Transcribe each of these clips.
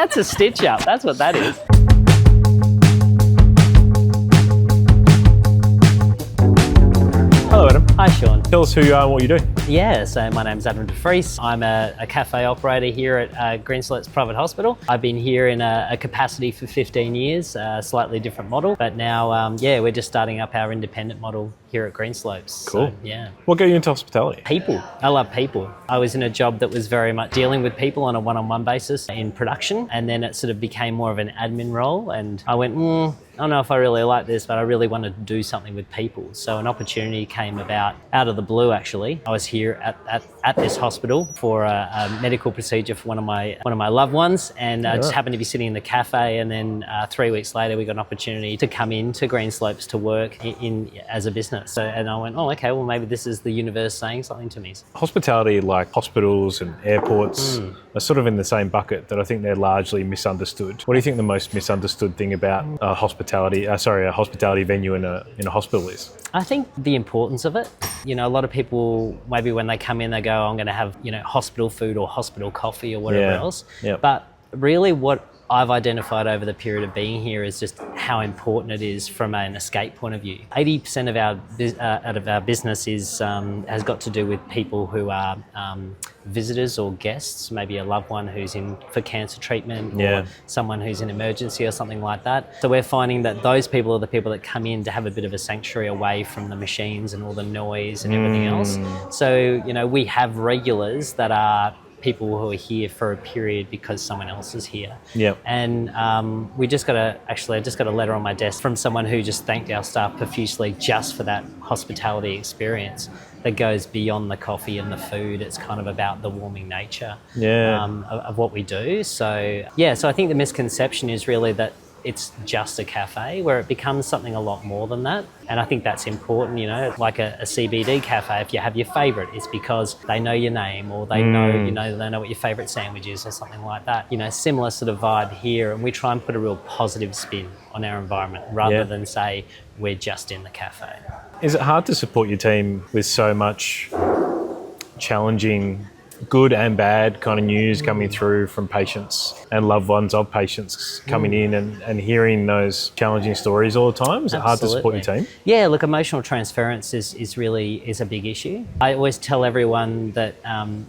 That's a stitch up. That's what that is. Hello, Adam. Hi, Sean. Tell us who you are and what you do. Yeah, so my name's Adam Vries. I'm a cafe operator here at Greenslopes Private Hospital. I've been here in a capacity for 15 years, a slightly different model. But now, we're just starting up our independent model here at Greenslopes. Cool. So, yeah. What got you into hospitality? People. I love people. I was in a job that was very much dealing with people on a one-on-one basis in production, and then it sort of became more of an admin role, and I went, I don't know if I really like this, but I really wanted to do something with people. So an opportunity came about out of the blue, actually. I was here at this hospital for a medical procedure for one of my loved ones, and I just happened to be sitting in the cafe, and then 3 weeks later we got an opportunity to come into Greenslopes to work in as a business. So, and I went, oh, okay, well, maybe this is the universe saying something to me. Hospitality, like hospitals and airports, are sort of in the same bucket that I think they're largely misunderstood. What do you think the most misunderstood thing about a hospitality venue in a hospital is? I think the importance of it. You know, a lot of people, maybe when they come in, they go, I'm going to have, hospital food or hospital coffee or whatever else. Yep. But really what I've identified over the period of being here is just how important it is from an escape point of view. 80% of our business has got to do with people who are visitors or guests, maybe a loved one who's in for cancer treatment or someone who's in emergency or something like that. So we're finding that those people are the people that come in to have a bit of a sanctuary away from the machines and all the noise and everything else. So, we have regulars that are people who are here for a period because someone else is here. Yep. And I just got a letter on my desk from someone who just thanked our staff profusely just for that hospitality experience that goes beyond the coffee and the food. It's kind of about the warming nature of what we do. So I think the misconception is really that it's just a cafe, where it becomes something a lot more than that. And I think that's important, like a CBD cafe, if you have your favourite, it's because they know your name, or they know, they know what your favourite sandwich is or something like that. Similar sort of vibe here, and we try and put a real positive spin on our environment rather than say we're just in the cafe. Is it hard to support your team with so much challenging, good and bad kind of news coming through from patients and loved ones of patients coming in and hearing those challenging stories all the time? Is it hard to support your team? Yeah, look, emotional transference is a big issue. I always tell everyone that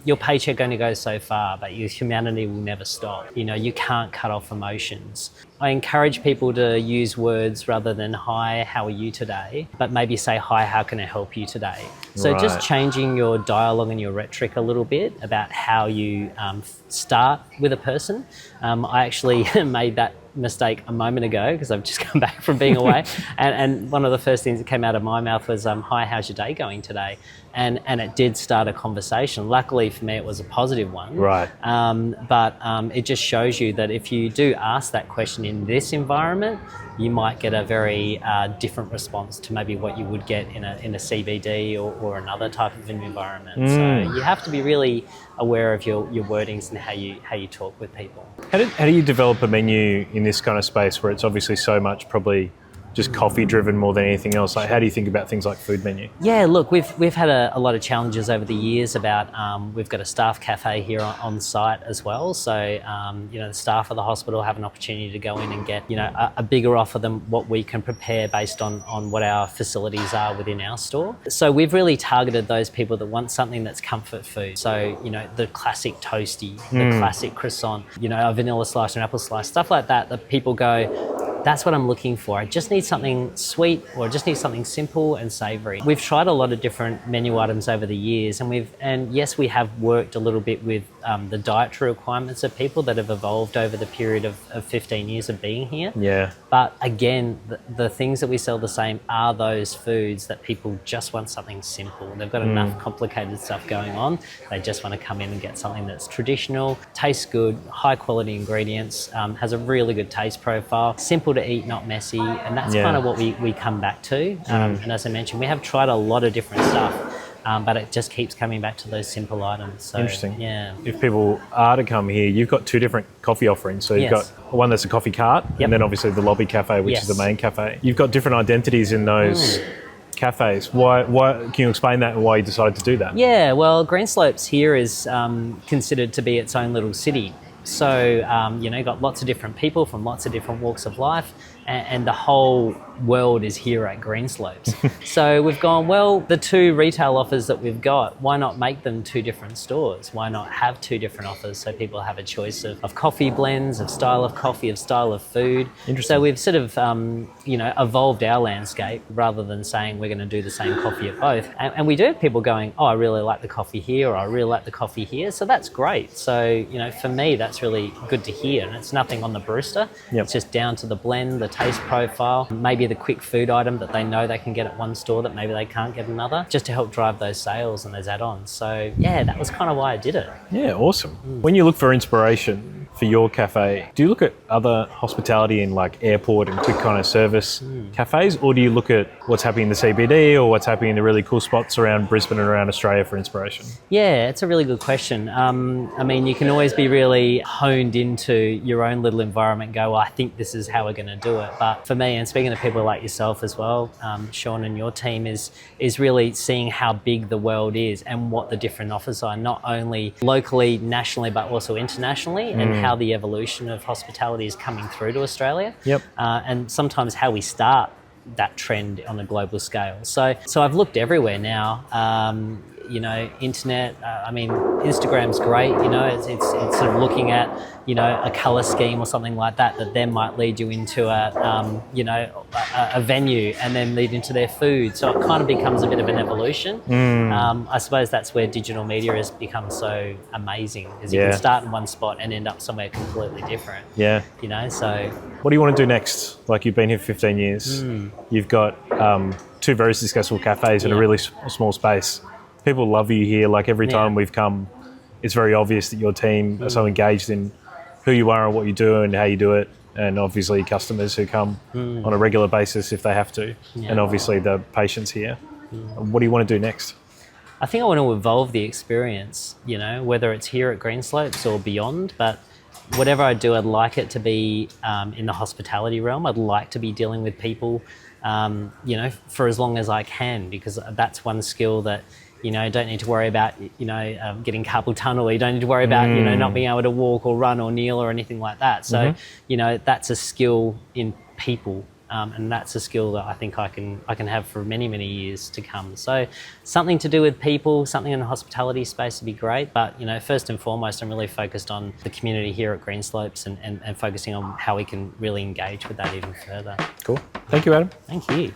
your paycheck only goes so far, but your humanity will never stop. You can't cut off emotions. I encourage people to use words rather than, hi, how are you today? But maybe say, hi, how can I help you today? So just changing your dialogue and your rhetoric a little bit about how you start with a person. I actually made that mistake a moment ago because I've just come back from being away, and one of the first things that came out of my mouth was, hi, how's your day going today? And it did start a conversation. Luckily for me, it was a positive one. Right. But it just shows you that if you do ask that question in this environment, you might get a very different response to maybe what you would get in a CBD or another type of an environment. So you have to be really aware of your wordings and how you talk with people. How do you develop a menu in this kind of space where it's obviously so much probably just coffee driven more than anything else? Like, how do you think about things like food menu? Yeah, look, we've had a lot of challenges over the years about, we've got a staff cafe here on site as well. So, the staff of the hospital have an opportunity to go in and get, a bigger offer than what we can prepare based on what our facilities are within our store. So we've really targeted those people that want something that's comfort food. So, the classic toasty, the classic croissant, a vanilla slice or an apple slice, stuff like that people go, that's what I'm looking for. I just need something sweet, or I just need something simple and savoury. We've tried a lot of different menu items over the years, and yes, we have worked a little bit with the dietary requirements of people that have evolved over the period of 15 years of being here. Yeah. But again, the things that we sell the same are those foods that people just want something simple. They've got enough complicated stuff going on. They just want to come in and get something that's traditional, tastes good, high quality ingredients, has a really good taste profile, simple to eat, not messy, and that's kind of what we come back to. And as I mentioned, we have tried a lot of different stuff, but it just keeps coming back to those simple items. So, interesting. Yeah. If people are to come here, you've got two different coffee offerings. So you've got one that's a coffee cart, and then obviously the lobby cafe, which is the main cafe. You've got different identities in those cafes. Why? Can you explain that and why you decided to do that? Yeah, well, Greenslopes here is considered to be its own little city. So, got lots of different people from lots of different walks of life, and the whole world is here at Greenslopes. So we've gone, well, the 2 retail offers that we've got, why not make them 2 different stores? Why not have 2 different offers so people have a choice of coffee blends, of style of coffee, of style of food? So we've sort of, evolved our landscape rather than saying we're going to do the same coffee at both. And we do have people going, oh, I really like the coffee here, or I really like the coffee here. So that's great. So, for me, that's really good to hear. And it's nothing on the barista. Yep. It's just down to the blend, the taste profile, maybe the quick food item that they know they can get at one store that maybe they can't get another, just to help drive those sales and those add-ons. So yeah, that was kind of why I did it. Yeah, awesome. When you look for inspiration for your cafe, do you look at other hospitality in like airport and quick kind of service cafes, or do you look at what's happening in the CBD or what's happening in the really cool spots around Brisbane and around Australia for inspiration? Yeah, it's a really good question. You can always be really honed into your own little environment and go, well, I think this is how we're going to do it. But for me, and speaking to people like yourself as well, Sean, and your team, is really seeing how big the world is and what the different offers are, not only locally, nationally, but also internationally, and how the evolution of hospitality is coming through to Australia. Yep. And sometimes how we start that trend on a global scale. So I've looked everywhere now. Internet, Instagram's great, it's sort of looking at, a colour scheme or something like that then might lead you into a venue and then lead into their food. So it kind of becomes a bit of an evolution. I suppose that's where digital media has become so amazing, is you can start in one spot and end up somewhere completely different. Yeah. So... What do you want to do next? Like, you've been here for 15 years. You've got 2 very successful cafes in a really small space. People love you here. Like, every time we've come, it's very obvious that your team are so engaged in who you are and what you do and how you do it. And obviously customers who come on a regular basis if they have to. And obviously the patients here. What do you want to do next? I think I want to evolve the experience, whether it's here at Greenslopes or beyond. But whatever I do, I'd like it to be in the hospitality realm. I'd like to be dealing with people, for as long as I can, because that's one skill that, don't need to worry about, getting carpal tunnel. You don't need to worry about, not being able to walk or run or kneel or anything like that. So, that's a skill in people. And that's a skill that I think I can have for many, many years to come. So something to do with people, something in the hospitality space would be great. But, first and foremost, I'm really focused on the community here at Greenslopes and focusing on how we can really engage with that even further. Cool. Thank you, Adam. Thank you.